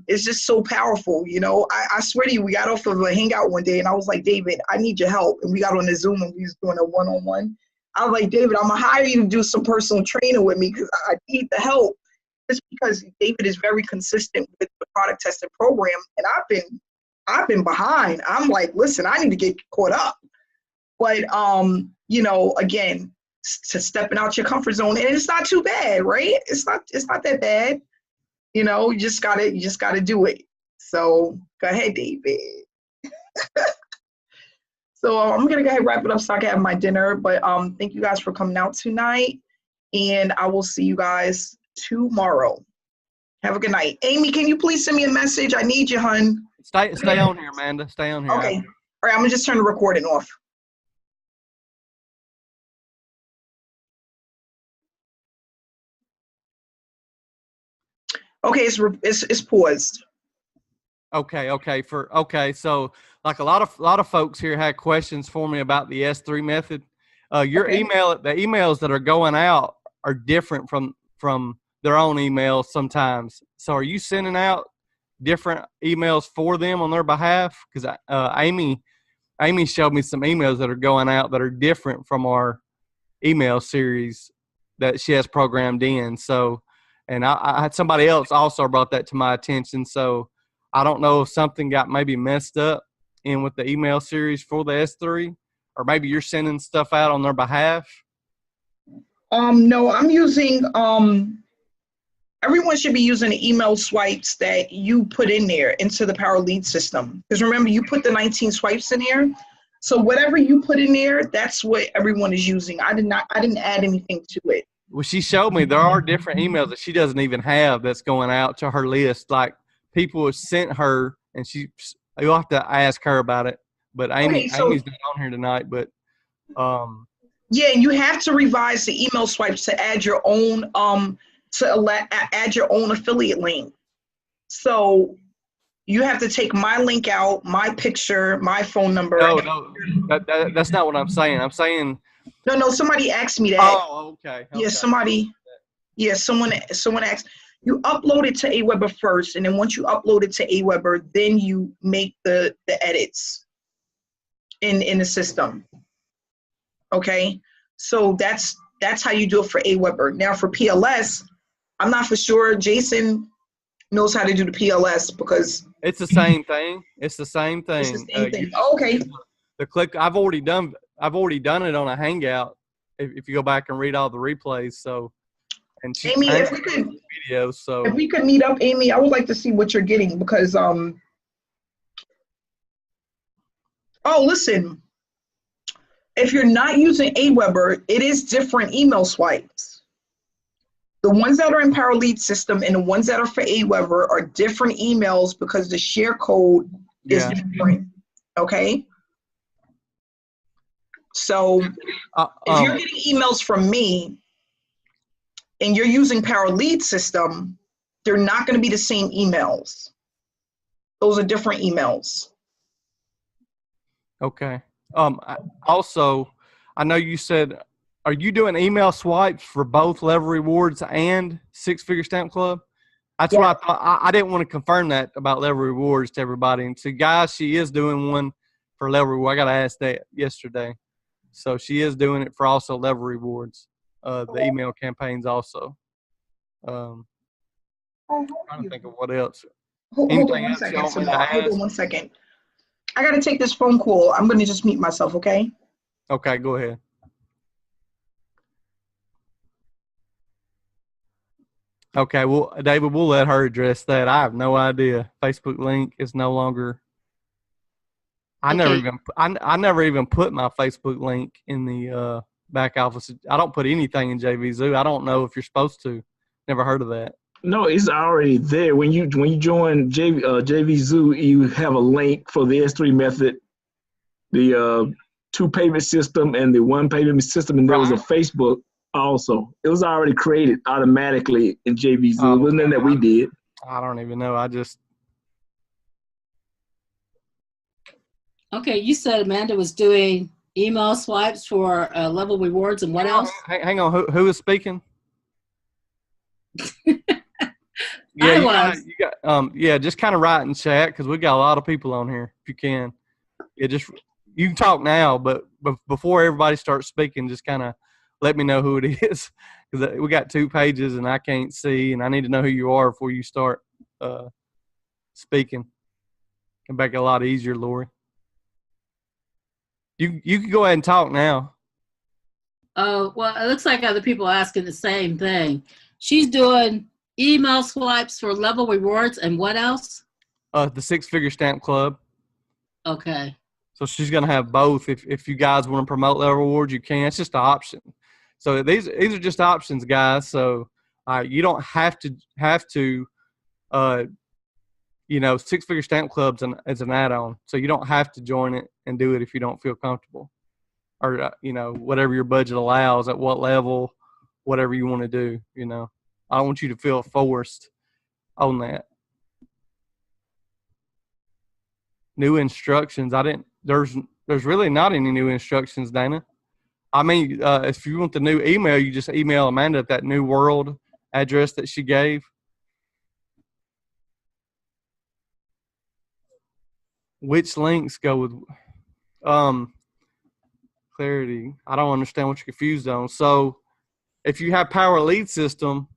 It's just so powerful. I swear to you, we got off of a hangout one day and I was like, David, I need your help. And we got on the Zoom and we was doing a one-on-one. I was like, David, I'm gonna hire you to do some personal training with me because I need the help. Just because David is very consistent with the product testing program, and I've been behind. I'm like, listen, I need to get caught up. But again, to stepping out your comfort zone, and it's not too bad, right? It's not that bad. You just gotta do it. So go ahead, David. So I'm gonna go ahead and wrap it up so I can have my dinner. But thank you guys for coming out tonight, and I will see you guys tomorrow. Have a good night. Amy, can you please send me a message? I need you, hun. Stay on here, Amanda. Stay on here. Okay. All right, I'm gonna just turn the recording off. Okay, it's paused. Okay. So like a lot of folks here had questions for me about the S3 method. The emails that are going out are different from their own emails sometimes. So are you sending out different emails for them on their behalf? Because Amy showed me some emails that are going out that are different from our email series that she has programmed in. So, and I had somebody else also brought that to my attention. So I don't know if something got maybe messed up in with the email series for the S3, or maybe you're sending stuff out on their behalf. No, I'm using, everyone should be using the email swipes that you put in there into the Power Lead system. Because remember, you put the 19 swipes in there. So whatever you put in there, that's what everyone is using. I didn't add anything to it. Well, she showed me there are different emails that she doesn't even have that's going out to her list. Like people have sent her, and you'll have to ask her about it. But Amy's not on here tonight. But yeah, you have to revise the email swipes to add your own add your own affiliate link. So you have to take my link out, my picture, my phone number. No, that's not what I'm saying. I'm saying. No, somebody asked me that. Oh, okay. Yeah, someone asked. You upload it to Aweber first, and then once you upload it to Aweber, then you make the edits in the system. Okay, so that's how you do it for Aweber. Now for PLS, I'm not for sure. Jason knows how to do the PLS because it's the same thing. It's the same thing. It's the same thing. Okay. The click I've already done it on a Hangout. If you go back and read all the replays, so and Amy, if we could videos, so if we could meet up, Amy, I would like to see what you're getting because oh, listen, if you're not using Aweber, it is different email swipes. The ones that are in Power Lead system and the ones that are for Aweber are different emails because the share code is different. Okay. So if you're getting emails from me and you're using Power Lead system, They're not going to be the same emails. Those are different emails. Okay. Also, I know you said, are you doing email swipes for both Level Rewards and Six Figure Stamp Club? That's what I thought. I didn't want to confirm that about Level Rewards to everybody. And so, guys, she is doing one for Level Reward. I got to ask that yesterday. So she is doing it for also Level Rewards, the email campaigns also. Trying to think of what else. Hold on one second. Hold on 1 second. I got to take this phone call. I'm going to just mute myself, okay? Okay, go ahead. Okay, well, David, we'll let her address that. I have no idea. Facebook link is no longer. I never even put my Facebook link in the back office. I don't put anything in JVZoo. I don't know if you're supposed to. Never heard of that. No, it's already there. When you join JVZoo, you have a link for the S3 method, the 2 payment system, and the 1 payment system, and there was a Facebook also. It was already created automatically in JVZoo. It wasn't that we did. I don't even know. Okay, you said Amanda was doing email swipes for Level Rewards, and what else? Hang on. Who is speaking? Just kind of write in chat because we got a lot of people on here. If you can, you can talk now, but before everybody starts speaking, just kind of let me know who it is because we got 2 pages and I can't see, and I need to know who you are before you start speaking. It'll make it a lot easier, Lori. You can go ahead and talk now. Oh, well, it looks like other people are asking the same thing. She's doing email swipes for Level Rewards and what else? The Six Figure Stamp Club. Okay. So she's going to have both. If you guys want to promote Level Rewards, you can. It's just an option. So these are just options, guys. So you don't have to Six Figure Stamp Club's as an add-on. So you don't have to join it and do it if you don't feel comfortable, or whatever your budget allows at what level, whatever you want to do. I don't want you to feel forced on that. New instructions. There's really not any new instructions, Dana. I mean, if you want the new email, you just email Amanda at that New World address that she gave. Which links go with clarity? I don't understand what you're confused on. So if you have Power Lead System,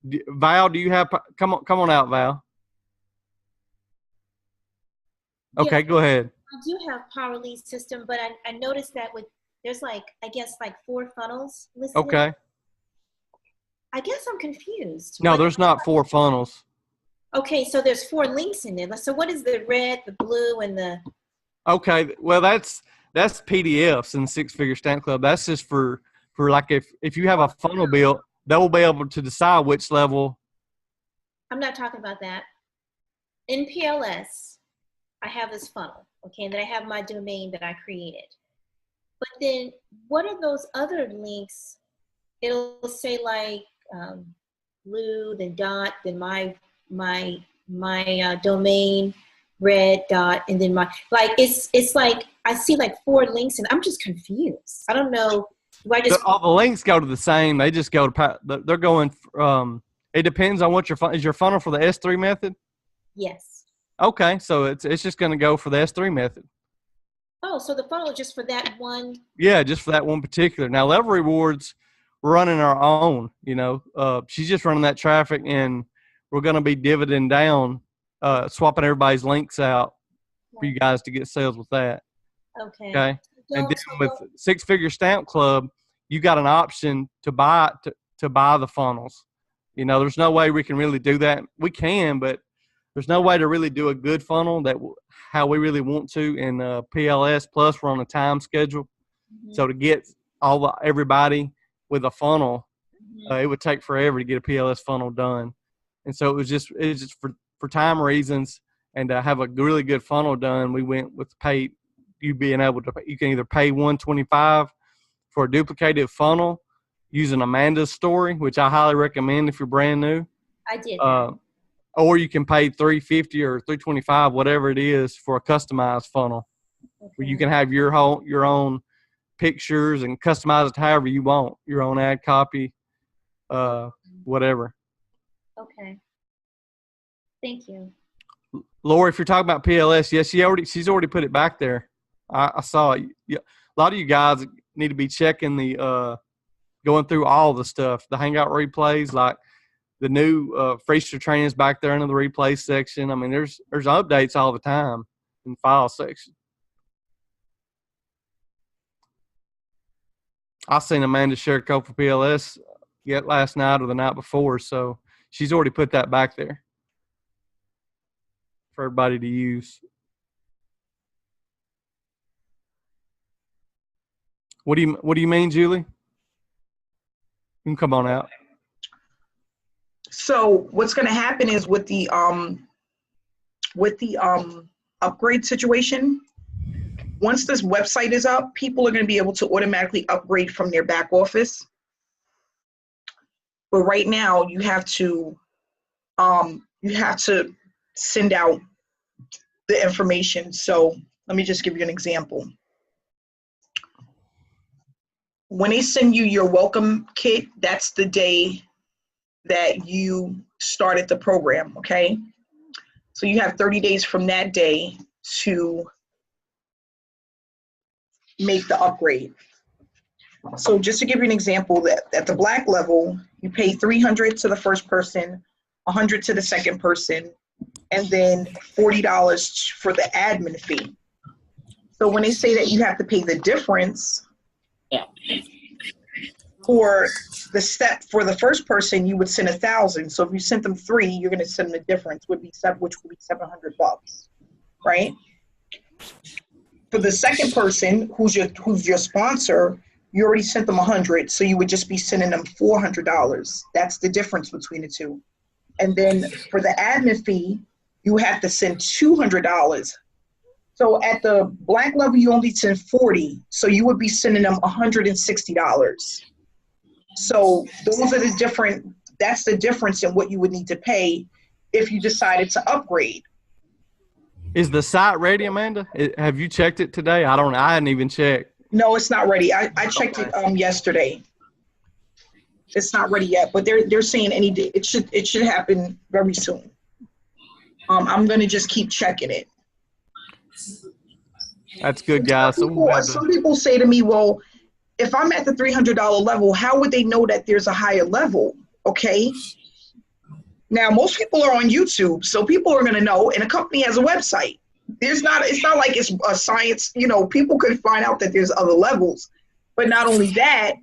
Val, do you have – come on out, Val. Okay, go ahead. I do have Power Lead System, but I noticed that there's 4 funnels listed. Okay. I guess I'm confused. No, there's not 4 funnels. Okay, so there's 4 links in there. So what is the red, the blue, and the? Okay, well that's PDFs in Six Figure Stamp Club. That's just for like if you have a funnel built, they'll be able to decide which level. I'm not talking about that. In PLS, I have this funnel, okay, and then I have my domain that I created. But then what are those other links? It'll say like blue, then dot, then my domain, red dot, and then it's like I see like 4 links and I'm just confused. I don't know. Do I just all the links go to the same? They just go to they're going. It depends on what is your funnel for the S3 method. Yes. Okay, so it's just going to go for the S3 method. Oh, so the funnel is just for that one? Yeah, just for that one particular. Now, Level Rewards, we're running our own. She's just running that traffic, and we're going to be dividend down, swapping everybody's links out for you guys to get sales with that. Okay. Okay. And then with Six Figure Stamp Club, you got an option to buy the funnels. There's no way we can really do that. We can, but there's no way to really do a good funnel how we really want to in PLS. Plus, we're on a time schedule, so to get everybody with a funnel, it would take forever to get a PLS funnel done. And so it was just for time reasons and to have a really good funnel done, we went with paid. You can either pay $125 for a duplicated funnel using Amanda's story, which I highly recommend if you're brand new. I did that. Or you can pay $350 or $325, whatever it is, for a customized funnel, where you can have your own pictures and customize it however you want, your own ad copy, whatever. Okay. Thank you. Laura, if you're talking about PLS, yes, she's already put it back there. I saw it. A lot of you guys need to be checking the going through all the stuff, the Hangout replays, like the new Freester trainings back there in the replay section. I mean, there's updates all the time in the file section. I seen Amanda share a code for PLS yet last night or the night before, so she's already put that back there for everybody to use. What do you mean, Julie? You can come on out. So what's going to happen is with the upgrade situation, once this website is up, people are going to be able to automatically upgrade from their back office. But right now, you have to send out the information. So let me just give you an example. When they send you your welcome kit, that's the day that you started the program, okay? So you have 30 days from that day to make the upgrade. So just to give you an example, that at the black level, you pay $300 to the first person, $100 to the second person, and then $40 for the admin fee. So when they say that you have to pay the difference, for the first person, you would send 1,000. So if you sent them 3, you're going to send them the difference, which would be $700, right? For the second person, who's your sponsor, you already sent them 100, so you would just be sending them $400. That's the difference between the two. And then for the admin fee, you have to send $200. So at the black level, you only send 40, so you would be sending them $160. So those are that's the difference in what you would need to pay if you decided to upgrade. Is the site ready, Amanda? Have you checked it today? I hadn't even checked. No, it's not ready. I checked it yesterday. It's not ready yet, but they're saying any day. It should happen very soon. I'm gonna just keep checking it. That's good, guys. Some people say to me, well, if I'm at the $300 level, how would they know that there's a higher level? Okay. Now, most people are on YouTube, so people are going to know, and a company has a website. It's not like it's a science, people could find out that there's other levels. But not only that,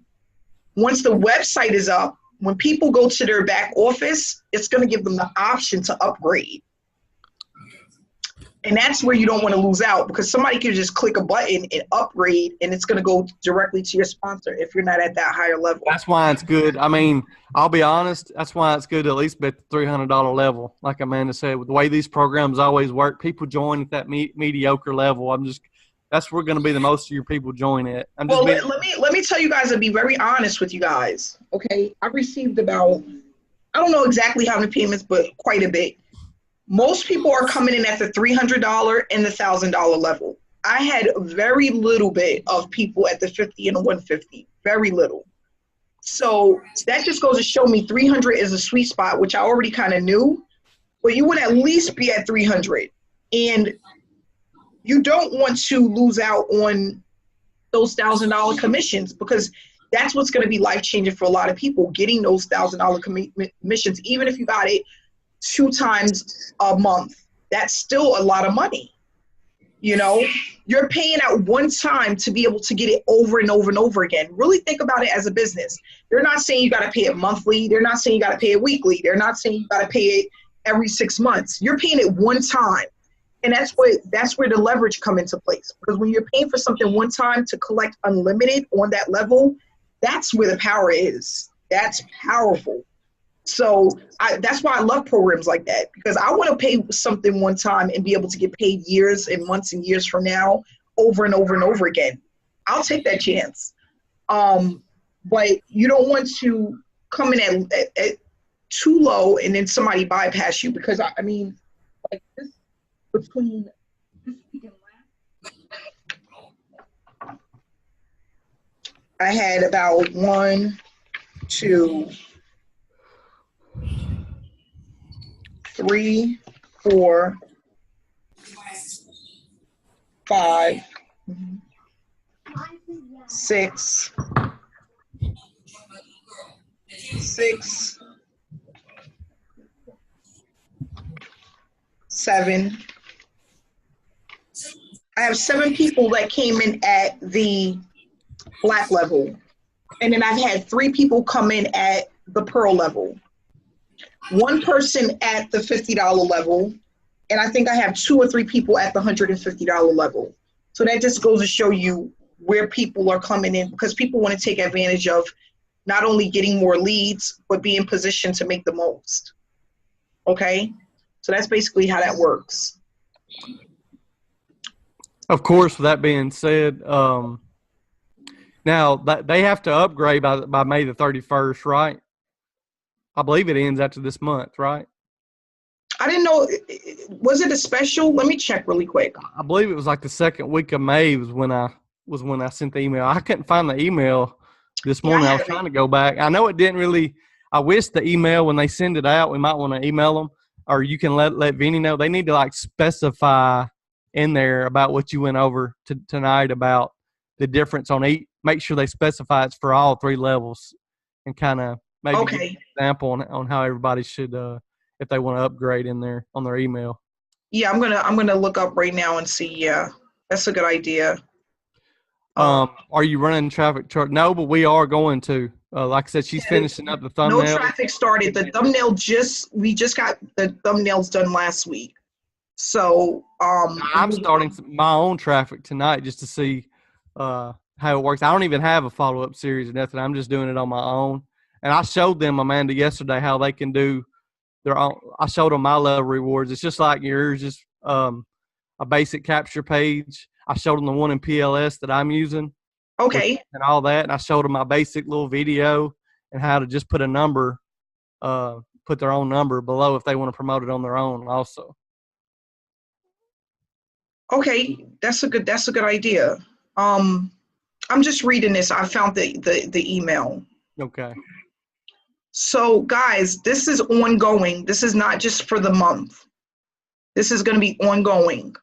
once the website is up, when people go to their back office, it's going to give them the option to upgrade. And that's where you don't want to lose out, because somebody can just click a button and upgrade, and it's going to go directly to your sponsor if you're not at that higher level. That's why it's good. I mean, I'll be honest, that's why it's good to at least be at the $300 level. Like Amanda said, with the way these programs always work, people join at that mediocre level. That's where going to be the most of your people join at. Let me tell you guys and be very honest with you guys. Okay, I received about, I don't know exactly how many payments, but quite a bit. Most people are coming in at the $300 and the $1,000 level. I had very little bit of people at the 50 and the 150, very little. So that just goes to show me 300 is a sweet spot, which I already kind of knew, but you would at least be at 300. And you don't want to lose out on those $1,000 commissions, because that's what's going to be life-changing for a lot of people, getting those $1,000 commissions, even if you got it 2 times a month. That's still a lot of money. You're paying out one time to be able to get it over and over and over again. Really think about it as a business. They're not saying you got to pay it monthly. They're not saying you got to pay it weekly. They're not saying you got to pay it every 6 months. You're paying it one time. And that's where the leverage come into place. Because when you're paying for something one time to collect unlimited on that level, that's where the power is. That's powerful. So that's why I love programs like that, because I want to pay something one time and be able to get paid years and months and years from now over and over and over again. I'll take that chance. But you don't want to come in at too low and then somebody bypass you, because I mean, like this between this week and last, I had about 1, 2, 3, 4, 5, 6, 7. I have 7 people that came in at the black level. And then I've had 3 people come in at the pearl level. 1 person at the $50 level. And I think I have 2 or 3 people at the $150 level. So that just goes to show you where people are coming in, because people want to take advantage of not only getting more leads, but be in position to make the most. Okay? So that's basically how that works. Of course, with that being said, now that they have to upgrade by May the 31st, right? I believe it ends after this month, right? I didn't know. Was it a special? Let me check really quick. I believe it was like the second week of May was when I sent the email. I couldn't find the email this morning. I was trying to go back. I know it didn't really. I wish the email, when they send it out, we might want to email them, or you can let Vinny know. They need to like specify in there about what you went over tonight about the difference on each. Make sure they specify it's for all 3 levels, and kind of maybe give an example on how everybody should, if they want to upgrade in there on their email. Yeah, I'm gonna look up right now and see. Yeah, that's a good idea. Are you running traffic chart? No, but we are going to. Like I said, she's finishing up the thumbnail. No traffic started. The thumbnail we just got the thumbnails done last week. So I'm starting my own traffic tonight just to see how it works. I don't even have a follow-up series or nothing. I'm just doing it on my own. And I showed them, Amanda, yesterday how they can do their own. I showed them my level rewards. It's just like yours, just a basic capture page. I showed them the one in PLS that I'm using. Okay. And all that. And I showed them my basic little video and how to just put a number, put their own number below if they want to promote it on their own also. Okay, that's a good idea. I'm just reading this. I found the email. Okay. So guys, this is ongoing. This is not just for the month. This is going to be ongoing.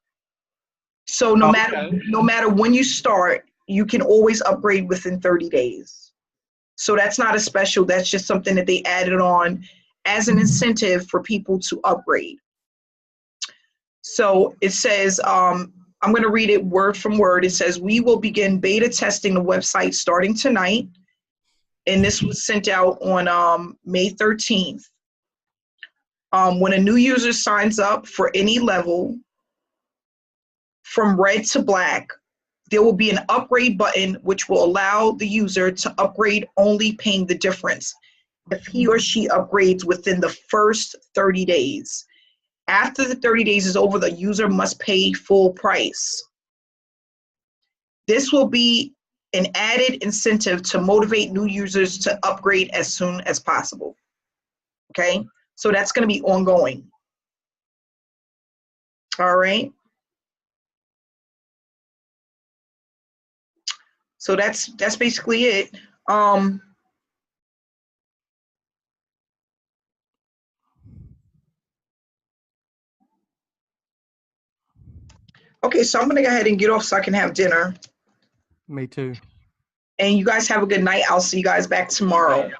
So no matter when you start, you can always upgrade within 30 days. So that's not a special. That's just something that they added on as an incentive for people to upgrade. So it says, I'm going to read it word from word. It says, we will begin beta testing the website starting tonight. And this was sent out on May 13th. When a new user signs up for any level from red to black, there will be an upgrade button which will allow the user to upgrade, only paying the difference if he or she upgrades within the first 30 days. After the 30 days is over, the user must pay full price. This will be an added incentive to motivate new users to upgrade as soon as possible. Okay, so that's going to be ongoing. All right. So that's basically it. Okay, so I'm gonna go ahead and get off so I can have dinner. Me too. And you guys have a good night. I'll see you guys back tomorrow.